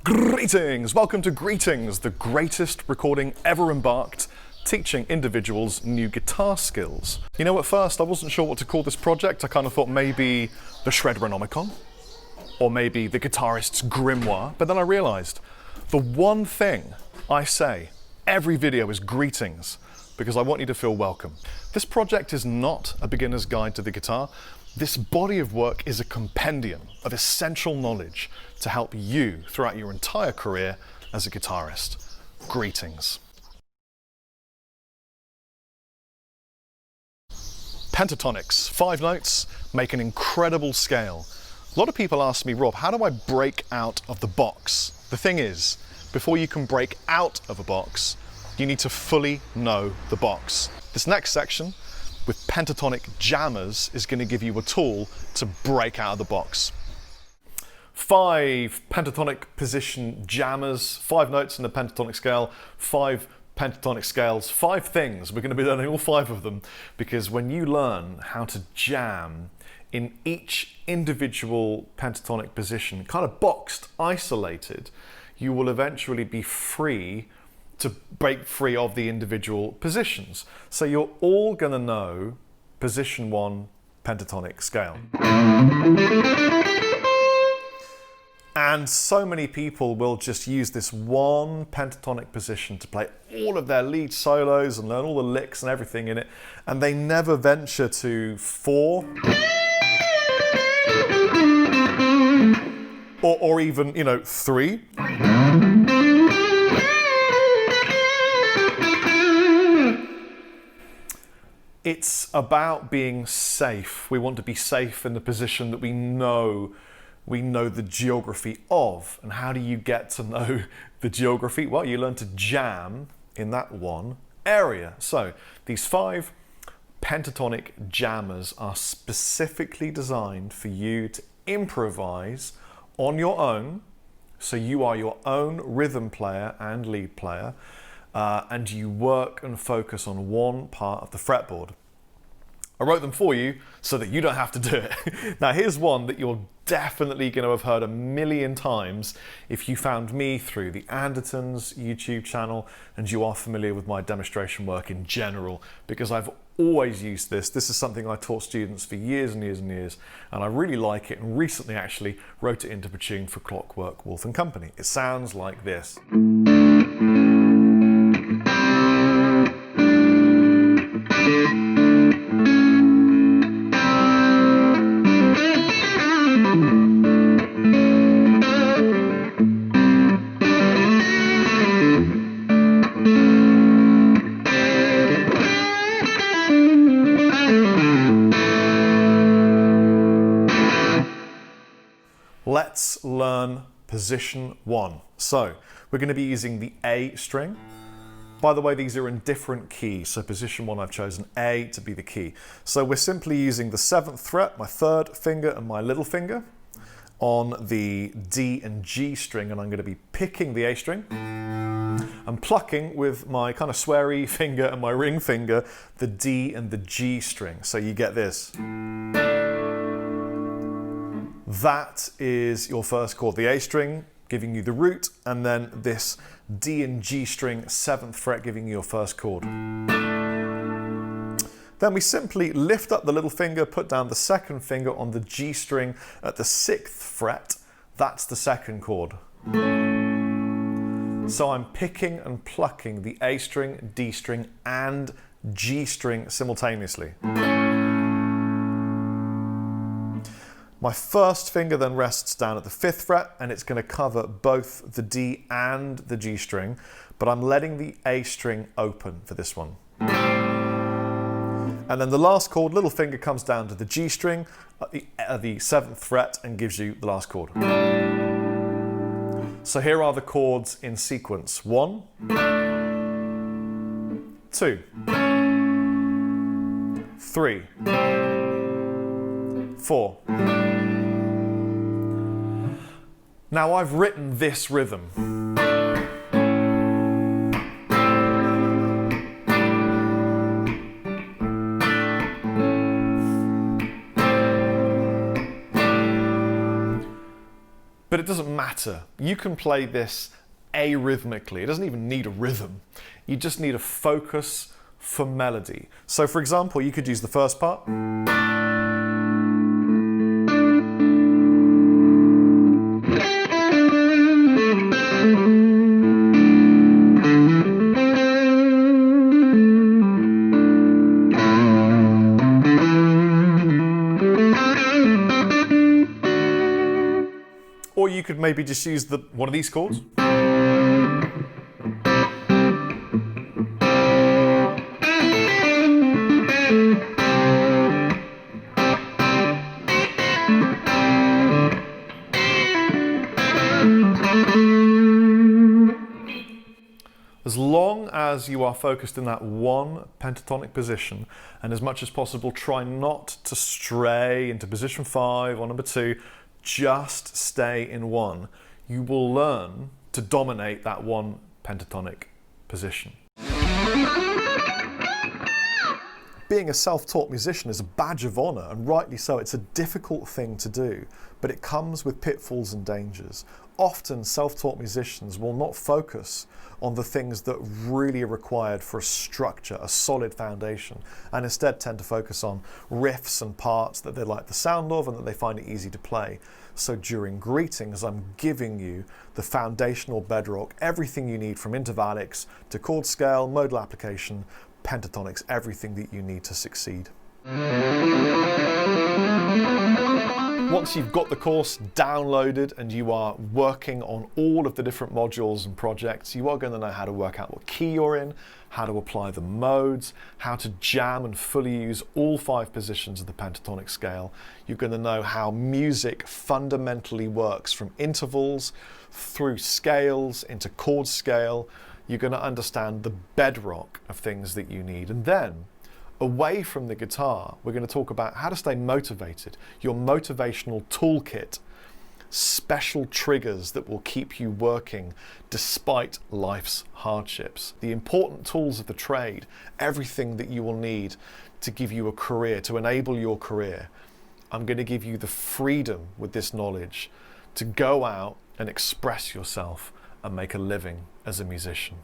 Greetings! Welcome to Greetings, the greatest recording ever embarked, teaching individuals new guitar skills. You know, at first I wasn't sure what to call this project. I kind of thought maybe the Shredronomicon, or maybe the guitarist's grimoire, but then I realised the one thing I say every video is greetings, because I want you to feel welcome. This project is not a beginner's guide to the guitar. This body of work is a compendium of essential knowledge to help you throughout your entire career as a guitarist. Greetings. Pentatonics, 5 notes, make an incredible scale. A lot of people ask me, Rob, how do I break out of the box? The thing is, before you can break out of a box, you need to fully know the box. This next section with pentatonic jammers is going to give you a tool to break out of the box. 5 pentatonic position jammers, 5 notes in the pentatonic scale, 5 pentatonic scales, 5 things. We're going to be learning all 5 of them, because when you learn how to jam in each individual pentatonic position, kind of boxed, isolated, you will eventually be free to break free of the individual positions. So you're all going to know position 1 pentatonic scale. And so many people will just use this one pentatonic position to play all of their lead solos and learn all the licks and everything in it, and they never venture to 4 or even, 3. It's about being safe. We want to be safe in the position that we know the geography of. And how do you get to know the geography? Well, you learn to jam in that one area. So these 5 pentatonic jammers are specifically designed for you to improvise on your own. So you are your own rhythm player and lead player. And you work and focus on one part of the fretboard. I wrote them for you so that you don't have to do it. Now here's one that you're definitely going to have heard a million times if you found me through the Andertons YouTube channel and you are familiar with my demonstration work in general, because I've always used this. This is something I taught students for years and years and years, and I really like it, and recently actually wrote it into a tune for Clockwork Wolf and Company. It sounds like this. Let's learn position 1. So we're going to be using the A string. By the way, these are in different keys. So position 1, I've chosen A to be the key. So we're simply using the 7th fret, my 3rd finger and my little finger on the D and G string, and I'm going to be picking the A string and plucking with my kind of sweary finger and my ring finger the D and the G string. So you get this. That is your first chord, the A string giving you the root, and then this D and G string, 7th fret, giving you your first chord. Then we simply lift up the little finger, put down the 2nd finger on the G string at the 6th fret. That's the 2nd chord. So I'm picking and plucking the A string, D string, and G string simultaneously. My 1st finger then rests down at the 5th fret, and it's going to cover both the D and the G string, but I'm letting the A string open for this one. And then the last chord, little finger comes down to the G string at the 7th fret and gives you the last chord. So here are the chords in sequence. 1, 2, 3, 4. Now I've written this rhythm. But it doesn't matter matter. You can play this arrhythmically. It doesn't even need a rhythm. You just need a focus for melody. So for example, you could use the first part. Or you could maybe just use one of these chords. As long as you are focused in that one pentatonic position, and as much as possible try not to stray into position 5 or number 2, just stay in one, you will learn to dominate that one pentatonic position. Being a self-taught musician is a badge of honour, and rightly so. It's a difficult thing to do, but it comes with pitfalls and dangers. Often self-taught musicians will not focus on the things that really are required for a structure, a solid foundation, and instead tend to focus on riffs and parts that they like the sound of and that they find it easy to play. So during greetings, I'm giving you the foundational bedrock, everything you need from intervallics to chord scale, modal application, pentatonics, everything that you need to succeed. Once you've got the course downloaded and you are working on all of the different modules and projects, you are going to know how to work out what key you're in, how to apply the modes, how to jam and fully use all 5 positions of the pentatonic scale. You're going to know how music fundamentally works from intervals through scales into chord scale. You're going to understand the bedrock of things that you need. And then, away from the guitar, we're going to talk about how to stay motivated, your motivational toolkit, special triggers that will keep you working despite life's hardships, the important tools of the trade, everything that you will need to give you a career, to enable your career. I'm going to give you the freedom with this knowledge to go out and express yourself and make a living as a musician.